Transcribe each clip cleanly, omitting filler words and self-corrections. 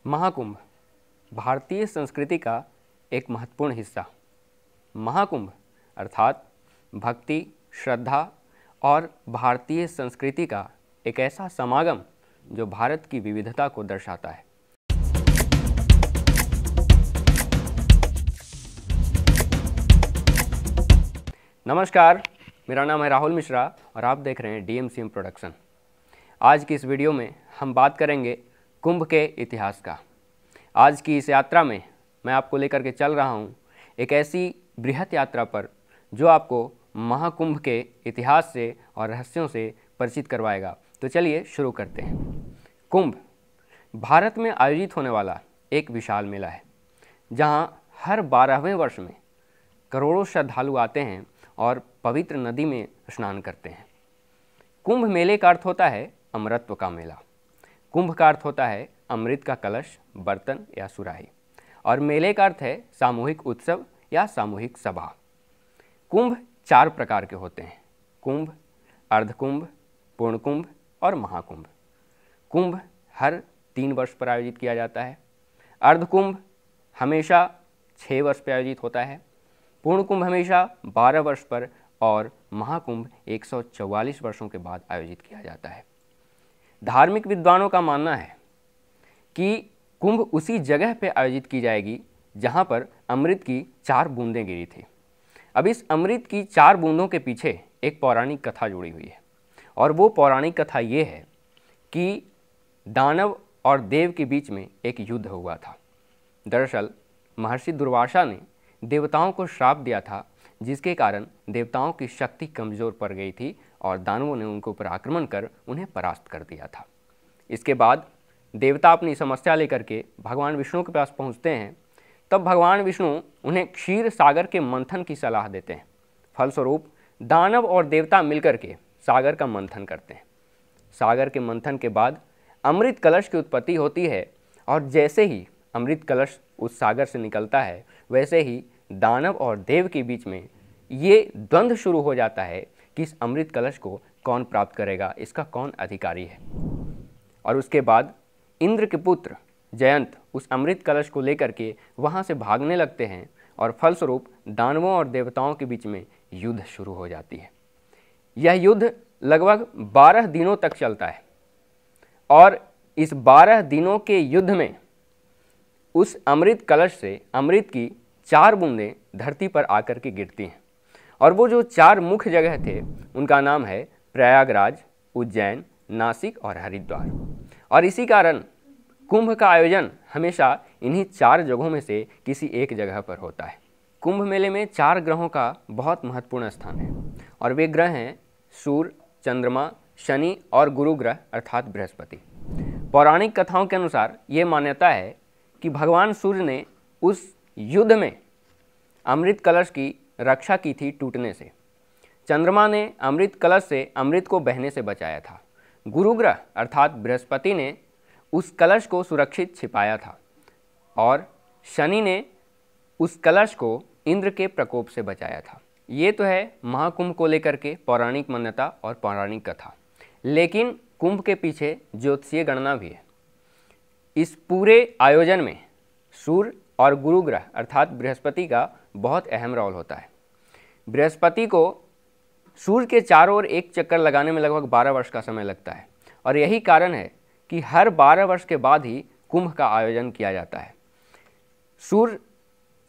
महाकुंभ भारतीय संस्कृति का एक महत्वपूर्ण हिस्सा। महाकुंभ अर्थात भक्ति, श्रद्धा और भारतीय संस्कृति का एक ऐसा समागम जो भारत की विविधता को दर्शाता है। नमस्कार, मेरा नाम है राहुल मिश्रा और आप देख रहे हैं DMCM प्रोडक्शन। आज की इस वीडियो में हम बात करेंगे कुंभ के इतिहास का। आज की इस यात्रा में मैं आपको लेकर के चल रहा हूँ एक ऐसी बृहत यात्रा पर जो आपको महाकुंभ के इतिहास से और रहस्यों से परिचित करवाएगा। तो चलिए शुरू करते हैं। कुंभ भारत में आयोजित होने वाला एक विशाल मेला है जहाँ हर 12वें वर्ष में करोड़ों श्रद्धालु आते हैं और पवित्र नदी में स्नान करते हैं। कुंभ मेले का अर्थ होता है अमरत्व का मेला। कुंभ का अर्थ होता है अमृत का कलश, बर्तन या सुराही, और मेले का अर्थ है सामूहिक उत्सव या सामूहिक सभा। कुंभ 4 प्रकार के होते हैं: कुंभ, अर्धकुंभ, पूर्ण कुंभ और महाकुंभ। कुंभ हर 3 वर्ष पर आयोजित किया जाता है। अर्धकुंभ हमेशा 6 वर्ष पर आयोजित होता है। पूर्ण कुंभ हमेशा 12 वर्ष पर और महाकुंभ 144 वर्षों के बाद आयोजित किया जाता है। धार्मिक विद्वानों का मानना है कि कुंभ उसी जगह पर आयोजित की जाएगी जहां पर अमृत की 4 बूंदें गिरी थी। अब इस अमृत की 4 बूंदों के पीछे एक पौराणिक कथा जुड़ी हुई है, और वो पौराणिक कथा ये है कि दानव और देव के बीच में एक युद्ध हुआ था। दरअसल महर्षि दुर्वासा ने देवताओं को श्राप दिया था, जिसके कारण देवताओं की शक्ति कमज़ोर पड़ गई थी और दानवों ने उनके ऊपर आक्रमण कर उन्हें परास्त कर दिया था। इसके बाद देवता अपनी समस्या लेकर के भगवान विष्णु के पास पहुंचते हैं। तब भगवान विष्णु उन्हें क्षीर सागर के मंथन की सलाह देते हैं। फलस्वरूप दानव और देवता मिलकर के सागर का मंथन करते हैं। सागर के मंथन के बाद अमृत कलश की उत्पत्ति होती है, और जैसे ही अमृत कलश उस सागर से निकलता है वैसे ही दानव और देव के बीच में ये द्वंद्व शुरू हो जाता है कि इस अमृत कलश को कौन प्राप्त करेगा, इसका कौन अधिकारी है। और उसके बाद इंद्र के पुत्र जयंत उस अमृत कलश को लेकर के वहाँ से भागने लगते हैं, और फलस्वरूप दानवों और देवताओं के बीच में युद्ध शुरू हो जाती है। यह युद्ध लगभग 12 दिनों तक चलता है, और इस 12 दिनों के युद्ध में उस अमृत कलश से अमृत की 4 बूंदें धरती पर आकर के गिरती हैं। और वो जो 4 मुख्य जगह थे उनका नाम है प्रयागराज, उज्जैन, नासिक और हरिद्वार। और इसी कारण कुंभ का आयोजन हमेशा इन्हीं 4 जगहों में से किसी एक जगह पर होता है। कुंभ मेले में 4 ग्रहों का बहुत महत्वपूर्ण स्थान है, और वे ग्रह हैं सूर्य, चंद्रमा, शनि और गुरु ग्रह अर्थात बृहस्पति। पौराणिक कथाओं के अनुसार ये मान्यता है कि भगवान सूर्य ने उस युद्ध में अमृत कलश की रक्षा की थी टूटने से। चंद्रमा ने अमृत कलश से अमृत को बहने से बचाया था। गुरु ग्रह अर्थात बृहस्पति ने उस कलश को सुरक्षित छिपाया था, और शनि ने उस कलश को इंद्र के प्रकोप से बचाया था। ये तो है महाकुंभ को लेकर के पौराणिक मान्यता और पौराणिक कथा। लेकिन कुंभ के पीछे ज्योतिषीय गणना भी है। इस पूरे आयोजन में सूर्य और गुरु ग्रह अर्थात बृहस्पति का बहुत अहम रोल होता है। बृहस्पति को सूर्य के चारों ओर एक चक्कर लगाने में लगभग 12 वर्ष का समय लगता है, और यही कारण है कि हर 12 वर्ष के बाद ही कुंभ का आयोजन किया जाता है। सूर्य,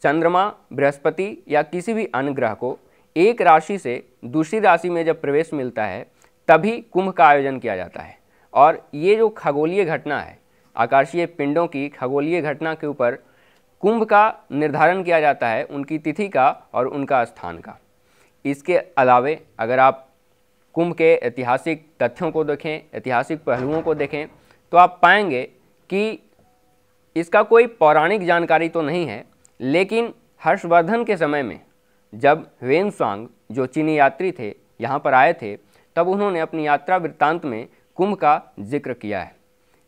चंद्रमा, बृहस्पति या किसी भी अन्य ग्रह को एक राशि से दूसरी राशि में जब प्रवेश मिलता है तभी कुंभ का आयोजन किया जाता है। और ये जो खगोलीय घटना है, आकाशीय पिंडों की खगोलीय घटना के ऊपर कुंभ का निर्धारण किया जाता है, उनकी तिथि का और उनका स्थान का। इसके अलावे अगर आप कुंभ के ऐतिहासिक तथ्यों को देखें, ऐतिहासिक पहलुओं को देखें, तो आप पाएंगे कि इसका कोई पौराणिक जानकारी तो नहीं है, लेकिन हर्षवर्धन के समय में जब ह्वेनसांग जो चीनी यात्री थे यहाँ पर आए थे, तब उन्होंने अपनी यात्रा वृत्तांत में कुंभ का जिक्र किया है।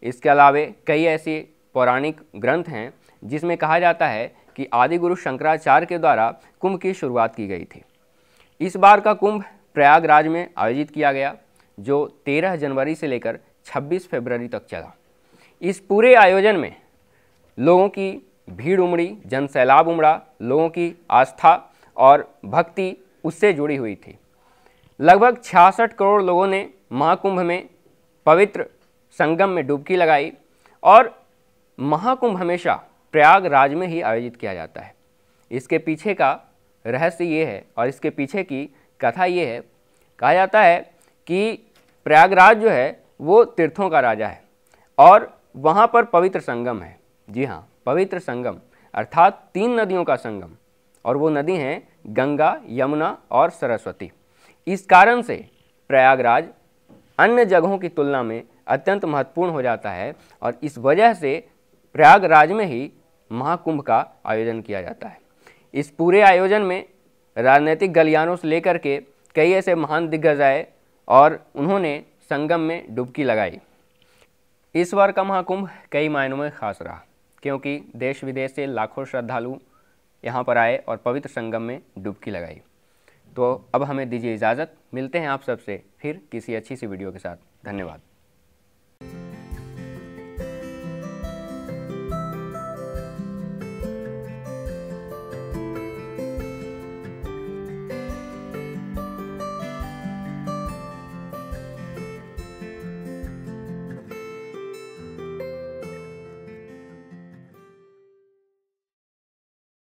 इसके अलावे कई ऐसे पौराणिक ग्रंथ हैं जिसमें कहा जाता है कि आदि गुरु शंकराचार्य के द्वारा कुंभ की शुरुआत की गई थी। इस बार का कुंभ प्रयागराज में आयोजित किया गया, जो 13 जनवरी से लेकर 26 फरवरी तक चला। इस पूरे आयोजन में लोगों की भीड़ उमड़ी, जन सैलाब उमड़ा, लोगों की आस्था और भक्ति उससे जुड़ी हुई थी। लगभग 66 करोड़ लोगों ने महाकुंभ में पवित्र संगम में डुबकी लगाई और महाकुंभ हमेशा प्रयागराज में ही आयोजित किया जाता है। इसके पीछे का रहस्य ये है और इसके पीछे की कथा ये है, कहा जाता है कि प्रयागराज जो है वो तीर्थों का राजा है और वहाँ पर पवित्र संगम है। जी हाँ, पवित्र संगम अर्थात 3 नदियों का संगम, और वो नदी हैं गंगा, यमुना और सरस्वती। इस कारण से प्रयागराज अन्य जगहों की तुलना में अत्यंत महत्वपूर्ण हो जाता है और इस वजह से प्रयागराज में ही महाकुंभ का आयोजन किया जाता है। इस पूरे आयोजन में राजनीतिक गलियानों से लेकर के कई ऐसे महान दिग्गज आए और उन्होंने संगम में डुबकी लगाई। इस बार का महाकुंभ कई मायनों में खास रहा, क्योंकि देश विदेश से लाखों श्रद्धालु यहाँ पर आए और पवित्र संगम में डुबकी लगाई। तो अब हमें दीजिए इजाज़त, मिलते हैं आप सबसे फिर किसी अच्छी सी वीडियो के साथ। धन्यवाद।